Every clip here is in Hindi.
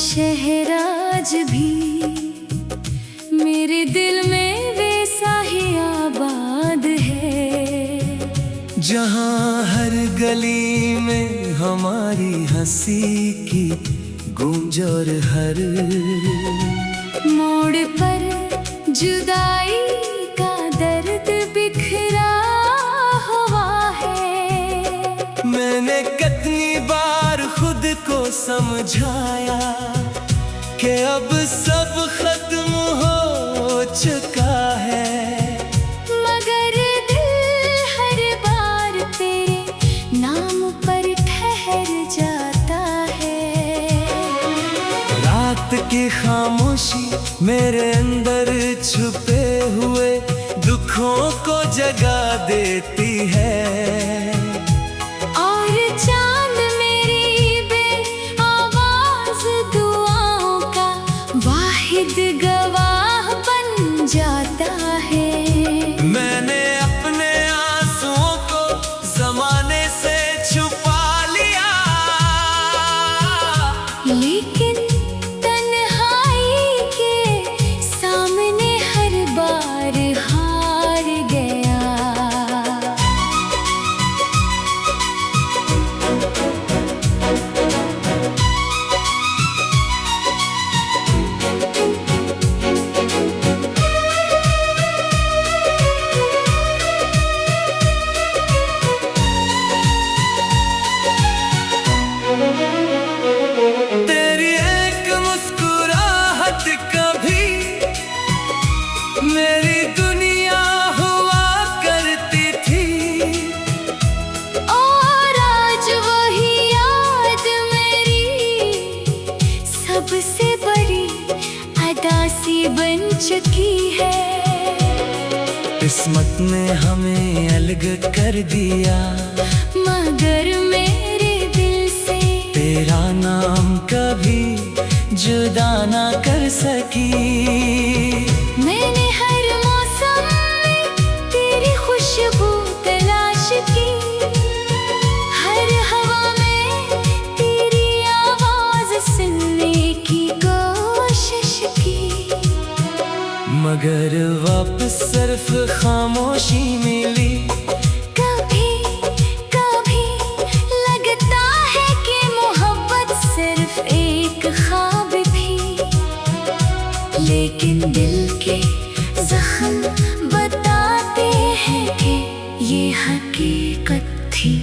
शहर आज भी मेरे दिल में वैसा ही आबाद है, जहाँ हर गली में हमारी हंसी की गूंज और हर मोड़ पर जुदाई का दर्द बिखरा हुआ है। मैंने कितनी बार खुद को समझाया कि अब सब खत्म हो चुका है, मगर दिल हर बार तेरे नाम पर ठहर जाता है। रात की खामोशी मेरे अंदर छुपे हुए दुखों को जगा देती है, और चांद मेरी बेआवाज दुआओं का वाहिद गवाह बन जाता है। मैंने अपने आंसुओं को ज़माने से छुपा लिया, लेकिन तन्हाई के सामने हर बार हार गया। तेरी एक मुस्कुराहट कभी मेरी दुनिया हुआ करती थी, और आज वही याद मेरी सबसे बड़ी अदासी बन चुकी है। किस्मत ने हमें अलग कर दिया, मगर मेरे दिल से तेरा नाम कभी जुदा ना कर सकी। मैंने हर मौसम में तेरी खुशबू तलाश की, हर हवा में तेरी आवाज सुनने की कोशिश की, मगर वापस सिर्फ खामोशी मिली। कभी कभी लगता है कि मोहब्बत सिर्फ एक ख्वाब भी, लेकिन दिल के जख्म बताते हैं कि ये हकीकत थी।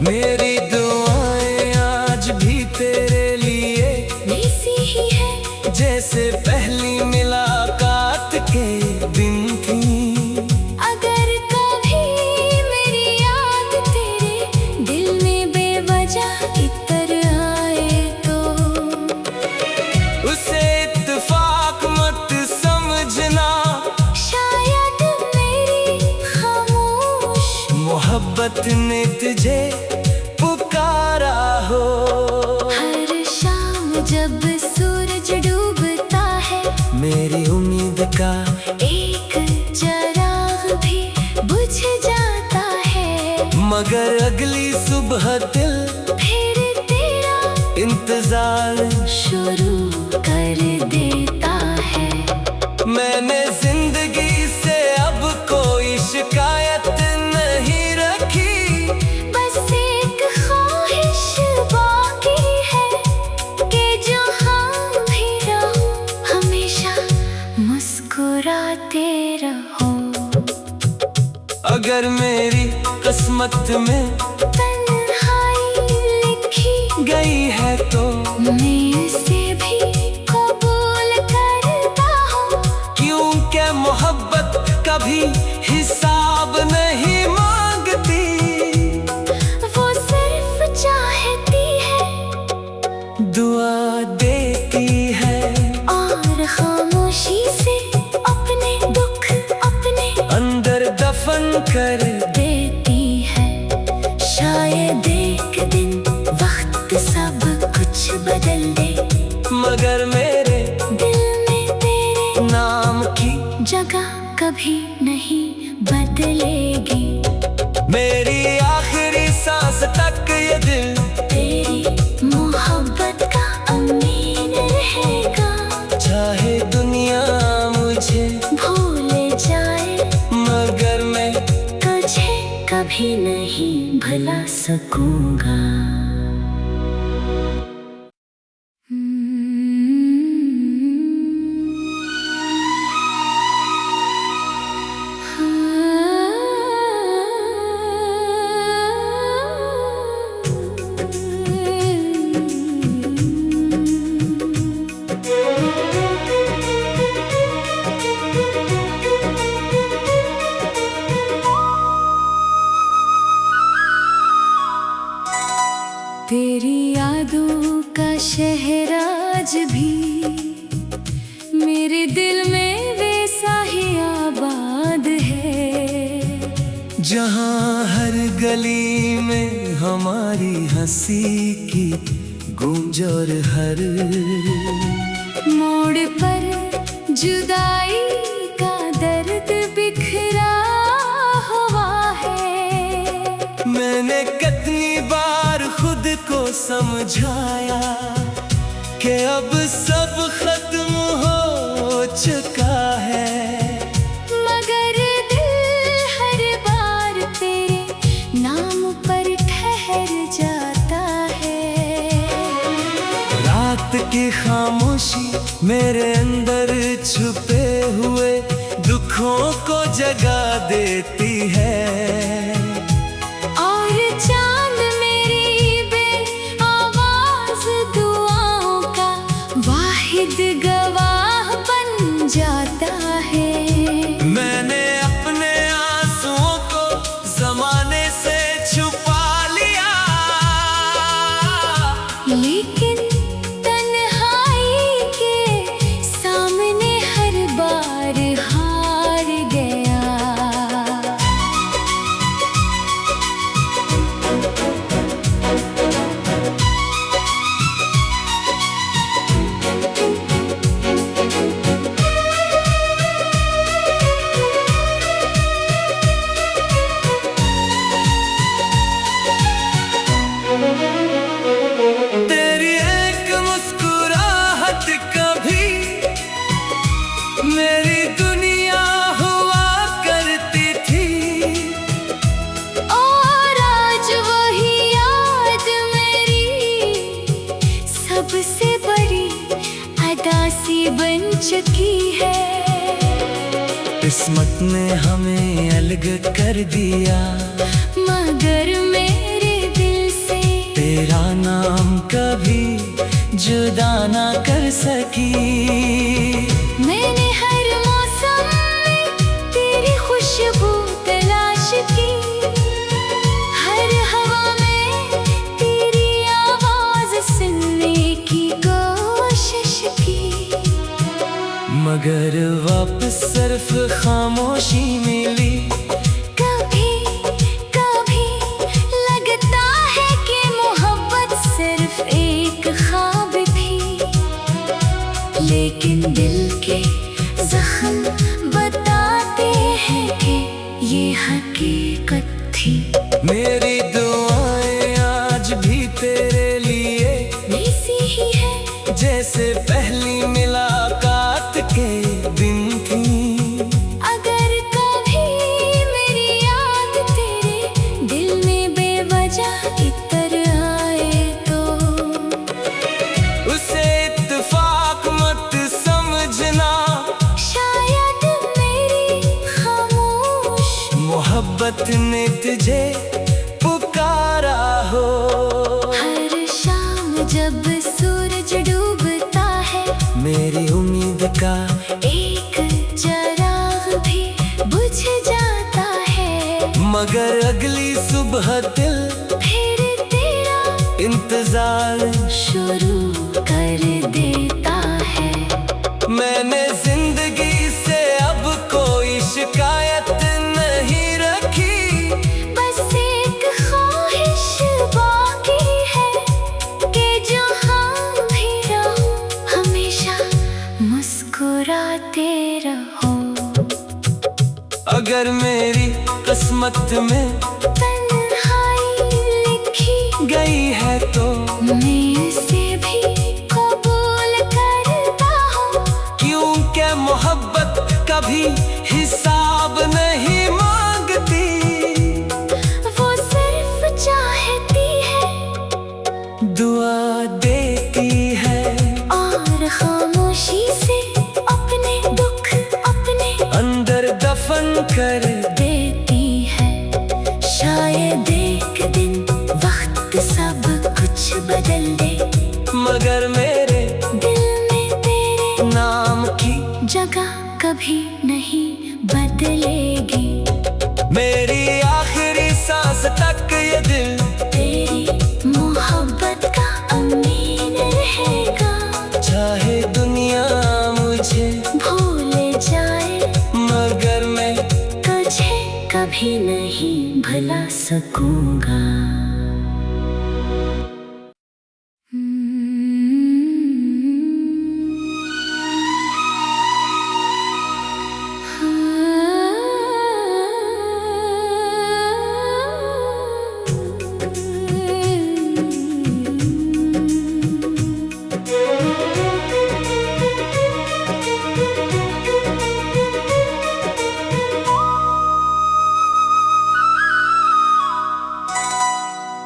मेरी दुआएं आज भी तेरे लिए वैसी ही है जैसे पहली मुलाकात के दिन थी। अगर कभी मेरी याद तेरे दिल में बेवजह इतर आए तो उसे इत्तेफाक मत समझना, शायद मेरी खामोश मोहब्बत ने तुझे पुकारा हो। हर शाम जब सूरज डूबता है, मेरी उम्मीद का एक चिराग भी बुझ जाता है, मगर अगली सुबह दिल फिर तेरा इंतजार शुरू कर देता है। मैंने जिंदगी से अब कोई शिकायत नहीं रखी, बस एक ख्वाहिश बाकी है कि जहाँ भी रहो हमेशा मुस्कुराते रहो। अगर मेरी किस्मत में तन्हाई लिखी गई है तो मैं उसे भी कबूल करता हूँ, क्योंकि मोहब्बत कभी हिसाब नहीं मांगती। वो सिर्फ चाहती है, दुआ देती है, और खामोशी से अपने दुख अपने अंदर दफन कर देती है। शायद एक दिन वक्त सब कुछ बदल दे, मगर मेरे दिल में तेरे नाम की जगह कभी नहीं बदलेगी। मेरी आखिरी सांस तक ये दिल तेरी मोहब्बत का अमीन रहे। कभी नहीं भुला सकूंगा। तेरी यादों का शहर आज भी मेरे दिल में वैसा ही आबाद है, जहाँ हर गली में हमारी हंसी की गूंज और हर मोड़ पर जुदाई का दर्द बिखरा हुआ है। मैंने कितनी बार खुद को समझाया कि अब सब खत्म हो चुका है, मगर दिल हर बार तेरे नाम पर ठहर जाता है। रात की खामोशी मेरे अंदर छुपे हुए दुखों को जगा देती है, और चांद मेरी बेआवाज दुआओं का वाहिद गवाह बन जाता है। मैंने अपने आंसुओं को ज़माने से छुपा लिया, लेकिन तन्हाई के सामने हर बार हार गया। तेरी एक मुस्कुराहट कभी मेरी दुनिया हुआ करती थी, और आज वही याद मेरी सबसे बड़ी अदासी बन चुकी है। किस्मत ने हमें अलग कर दिया, मगर मेरे दिल से तेरा नाम कभी जुदा ना कर सकी। मैंने हर मौसम में तेरी खुशबू तलाश की, हर हवा में तेरी आवाज सुनने की कोशिश की, मगर वापस सिर्फ खामोशी मिली। कभी कभी लगता है कि मोहब्बत सिर्फ एक ख्वाब थी, लेकिन दिल के जख्म बताते हैं कि ये हकीकत थी। मेरी दुआएं आज भी तेरे लिए वैसी ही है जैसे पहली मुलाकात के दिन थी। अगर कभी मेरी याद तेरे दिल में बेवजह इतर आए तो उसे इत्तेफाक मत समझना, शायद मेरी खामोश मोहब्बत ने तुझे पुकारा हो। हर शाम जब सूरज डूबता है, मेरी उम्मीद का एक चिराग भी बुझ जाता है, मगर अगली सुबह दिल फिर तेरा इंतजार शुरू कर देता है। मैंने जिंदगी से अब कोई शिकायत नहीं रखी, बस एक ख्वाहिश बाकी है कि जहाँ भी रहो हमेशा मुस्कुराते रहो। अगर मेरी किस्मत में तन्हाई लिखी गई है तो मैं इसे भी कबूल करता हूँ, क्योंकि मोहब्बत कभी हिसाब नहीं मांगती। खामोशी से अपने दुख अपने अंदर दफन कर देती है। शायद एक दिन वक्त सब कुछ बदल दे, मगर मेरे दिल में तेरे नाम की जगह कभी नहीं बदलेगी। मेरी आखिरी सांस तक ये दिल तेरी मोहब्बत का अमीन रहेगा। चाहे दुनिया मुझे भूल जाए मगर मैं तुझे कभी नहीं भुला सकूंगा।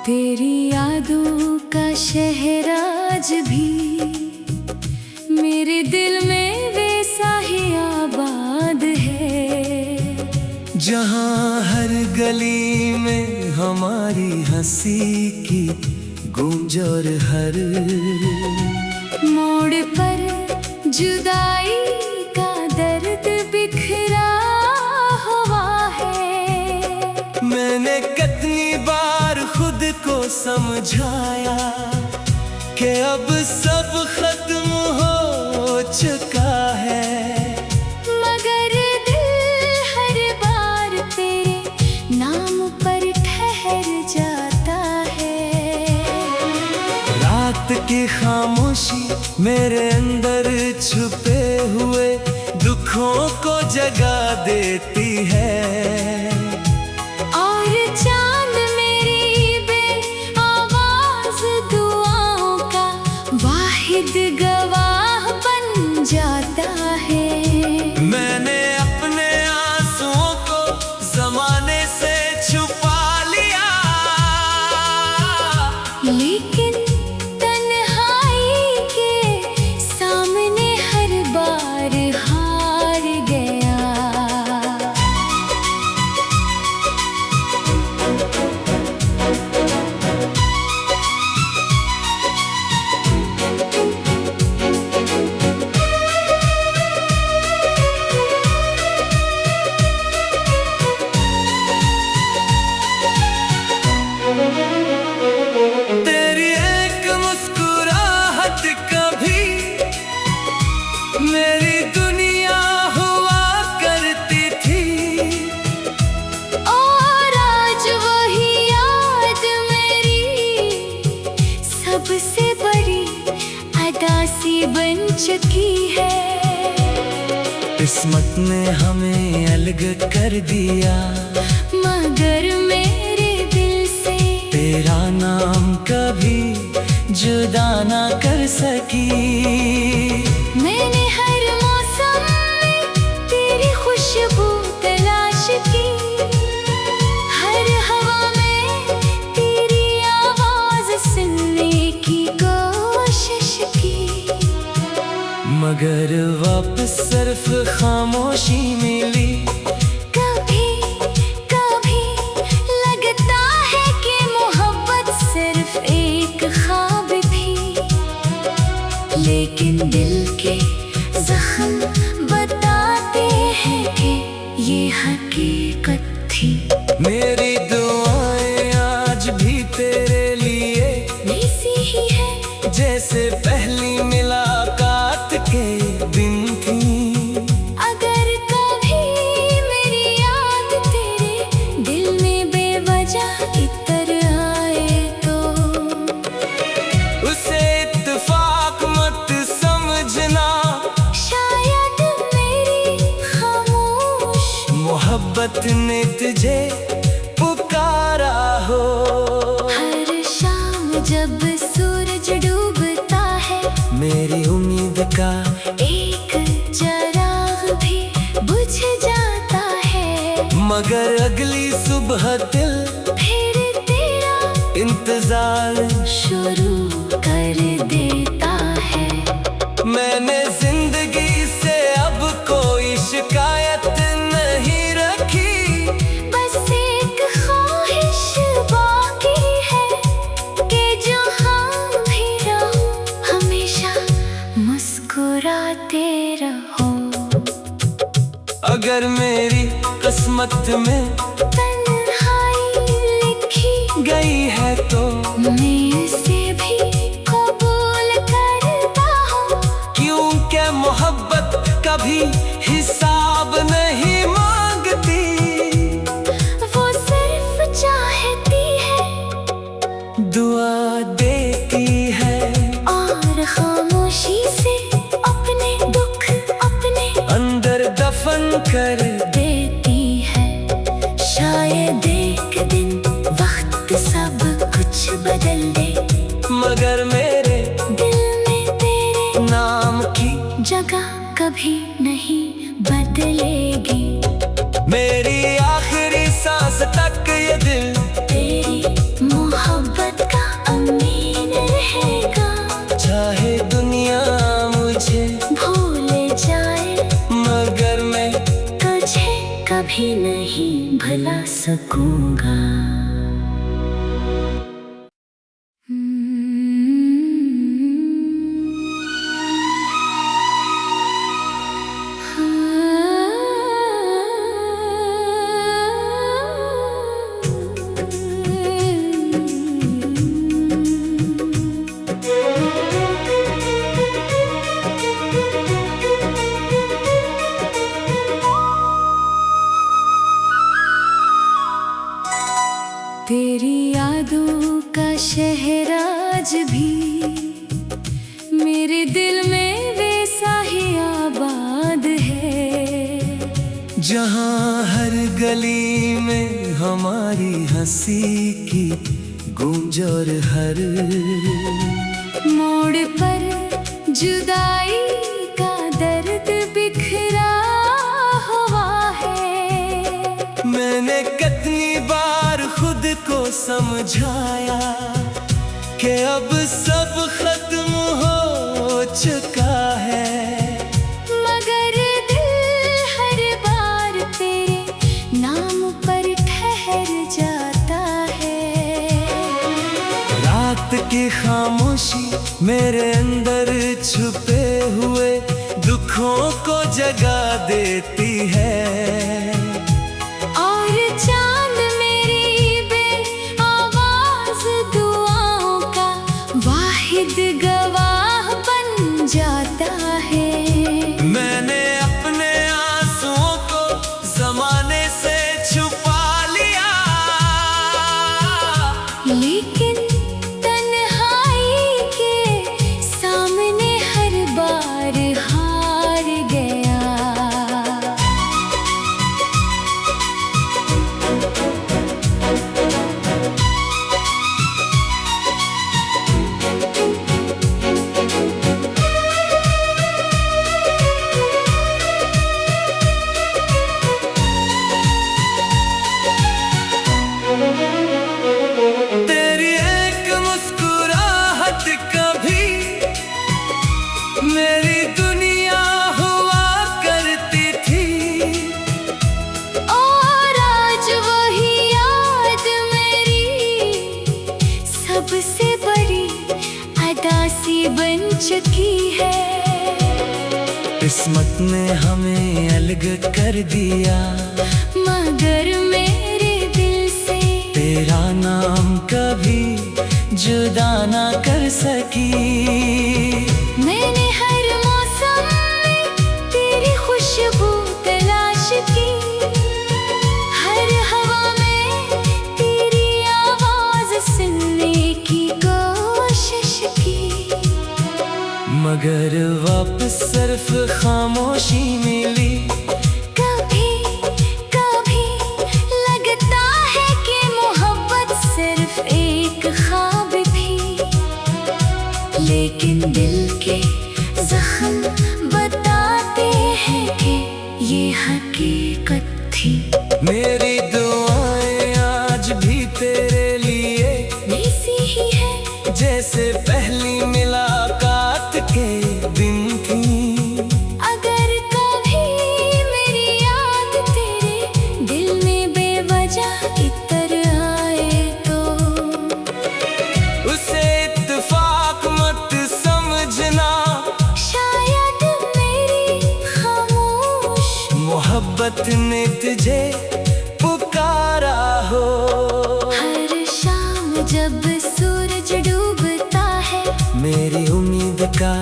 तेरी यादों का शहर आज भी मेरे दिल में वैसा ही आबाद है। जहाँ हर गली में हमारी हंसी की गूंज और हर मोड़ पर जुदाई का दर्द बिखरा हुआ है। मैंने कितनी बार खुद को समझाया कि अब सब खत्म हो चुका है, मगर दिल हर बार तेरे नाम पर ठहर जाता है। रात की खामोशी मेरे अंदर छुपे हुए दुखों को जगा देती है। और चांद मेरी बेआवाज दुआओं का वाहिद गवाह बन जाता है। मैंने अपने आंसुओं को ज़माने से छुपा लिया, लेकिन तन्हाई के सामने हर बार हार गया। तेरी एक मुस्कुराहट कभी मेरी दुनिया हुआ करती थी, और आज वही याद मेरी सबसे बड़ी अदासी बन चुकी है। किस्मत ने हमें अलग कर दिया, मगर मेरे दिल से तेरा नाम कभी जुदा ना कर सकी। मैंने हर मौसम में तेरी खुशबू तलाश की, हर हवा में तेरी आवाज सुनने की कोशिश की, मगर वापस सिर्फ खामोशी मिली। कभी कभी लगता है कि मोहब्बत सिर्फ एक ख्वाब थी, लेकिन दिल के जख्म बताते हैं कि ये हकीकत थी। मेरी दुआएं आज भी तेरे लिए वैसी ही है जैसे पहली मुलाकात के दिन थी। अगर कभी मेरी याद तेरे दिल में बेवजह इतर आए तो उसे इत्तेफाक मत समझना, शायद मेरी खामोश मोहब्बत ने तुझे पुकारा हो। हर शाम जब सूरज डूबता है, मेरी उम्मीद का एक चिराग भी बुझ जाता है, मगर अगली सुबह दिल फिर तेरा इंतजार शुरू कर देता है। मैंने मैंने जिंदगी से अब कोई शिकायत नहीं रखी। बस एक ख्वाहिश बाकी है कि जहाँ भी रहो हमेशा मुस्कुराते रहो। अगर मेरी किस्मत में तन्हाई लिखी गई है तो मैं इसे भी कबूल करता हूँ। क्योंकि मोहब्बत कभी हिसाब नहीं मांगती। वो सिर्फ चाहती है, दुआ देती है और खामोशी से अपने दुख अपने अंदर दफन कर देती है। शायद एक दिन वक्त सब कुछ बदल दे, मगर मेरे दिल में तेरे नाम की जगह कभी नहीं बदलेगी। मेरी आखिरी सांस तक ये दिल तेरी मोहब्बत का अमीन रहेगा। चाहे दुनिया मुझे भूल जाए मगर मैं तुझे कभी नहीं भुला सकूंगा। तेरी यादों का शहर आज भी मेरे दिल में वैसा ही आबाद है। जहाँ हर गली में हमारी हंसी की गूंज और हर मोड़ पर जुदाई का दर्द बिखरा हुआ है। मैंने कितनी बार खुद को समझाया कि अब सब खत्म हो चुका है। मगर दिल हर बार तेरे नाम पर ठहर जाता है। रात की खामोशी मेरे अंदर छुपे हुए दुखों को जगा देती है। और चांद मेरी बेआवाज दुआओं का वाहिद गवाह बन जाता है। मैंने अपने आंसुओं को जमाने से छुपा लिया, लेकिन तन्हाई के सामने हर बार हार गया। तेरी एक मुस्कुराहट कभी मेरी दुनिया हुआ करती थी। और आज वही याद मेरी सबसे बड़ी अदासी बन चुकी है। किस्मत ने हमें अलग कर दिया, मगर मेरे दिल से तेरा नाम कभी जुदा ना कर सकी। मैंने हर मौसम में तेरी खुशबू तलाश की, हर हवा में तेरी आवाज सुनने की कोशिश की। मगर वापस सिर्फ खामोशी मिली। कभी कभी लगता है कि मोहब्बत सिर्फ एक ख्वाब थी, लेकिन दिल के जख्म बताते हैं कि ये हकीकत थी। मेरी दुआएं आज भी तेरे लिए वैसी ही है जैसे पहली मुलाकात के दिन थी। मोहब्बत ने तुझे पुकारा हो। हर शाम जब सूरज डूबता है, मेरी उम्मीद का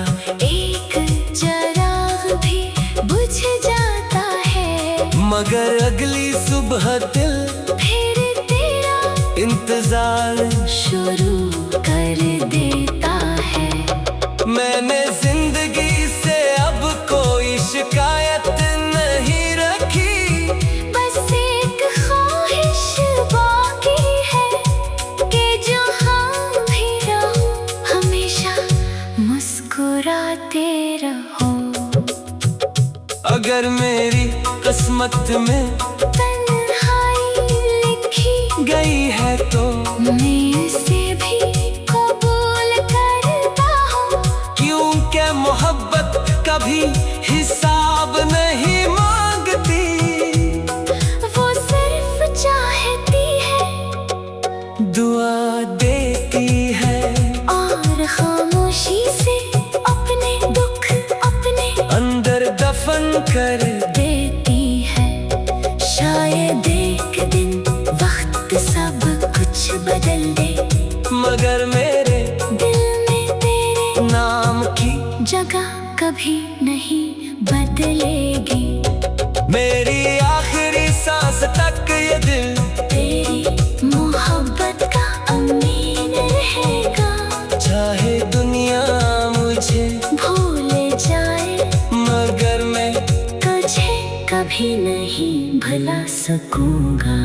एक चिराग भी बुझ जाता है। मगर अगली सुबह दिल फिर तेरा इंतजार शुरू कर देता है। मैंने जिंदगी से अब कोई शिकायत नहीं रखी। बस एक ख्वाहिश बाकी है कि जहाँ भी रहो हमेशा मुस्कुराते रहो। अगर मेरी किस्मत में तन्हाई लिखी गई है तो मैं उसे भी कबूल करता हूँ। क्योंकि मोहब्बत कभी हिसाब नहीं मांगती। वो सिर्फ चाहती है, दुआ देती है और खामोशी से अपने दुख अपने अंदर दफन कर देती है। शायद एक दिन वक्त सब कुछ बदल दे, मगर मेरे दिल में तेरे नाम की जगह कभी नहीं बदलेगी। मेरी आखिरी सांस तक ये दिल तेरी मोहब्बत का अमीन रहेगा। चाहे दुनिया मुझे भूल जाए मगर मैं तुझे कभी नहीं भुला सकूंगा।